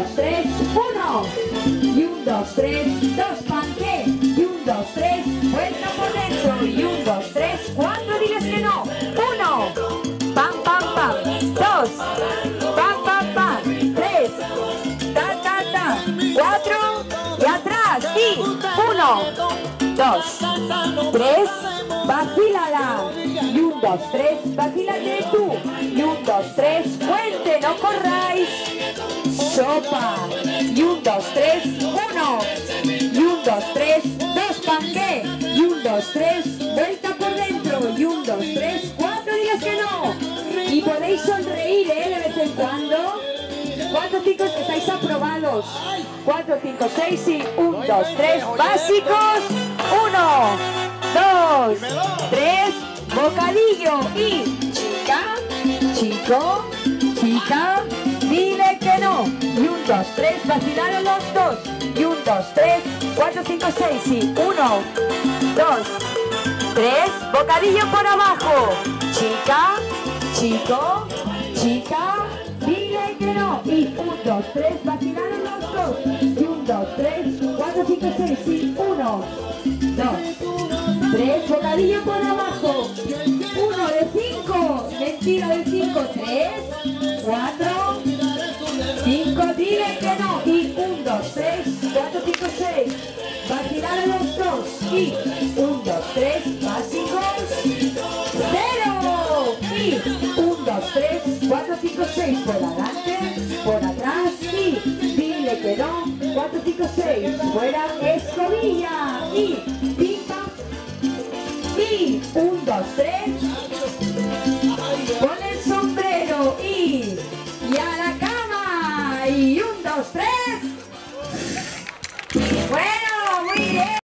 2, 3, 1. Y 1, 2, 3, 2, panque. Y 1, 2, 3, vuelta por dentro. Y 1, 2, 3, 4, diles que no. 1, pam, pam, pam. 2, pam, pam, pam. 3, ta, ta, ta. 4, y atrás. Y 1, 2, 3, vacílala. Y 1, 2, 3, vacílate tú. Y 1, 2, 3, puente, no corráis. Sopa. Y 1, 2, 3, 1. Y 1, 2, 3, 2, panque. Y 1, 2, 3, vuelta por dentro. Y 1, 2, 3, 4, digas que no. Y podéis sonreír, de vez en cuando. 4, 5, estáis aprobados. 4, 5, 6 y 1, 2, 3, básicos. 1, 2, 3, bocadillo. Y chica, chico, chica, dile que no. Y 1, 2, 3, vacilaron los dos. Y 1, 2, 3, 4, 5, 6 y 1, 2, 3, bocadillo por abajo. Chica, chico, chica, dile que no. Y 1, 2, 3, vacilaron los dos. Y 1, 2, 3, 4, 5, 6 y 1, 2, 3, bocadillo por abajo. 1 de 5, mentira de 5, 3, 4, 5, dile que no. Y 1, 2, 3, 4, 5, 6, vacilaron los dos. Y 1, 2, 3, básicos, 0. Y 1, 2, 3, 4, 5, 6, por adelante, por atrás. Y dile que no. 4, 5, 6, fuera, escobilla. Y pica. Y 1, 2, 3, pon el sombrero. Y a la cama. Y 1, 2, 3. Bueno, muy bien.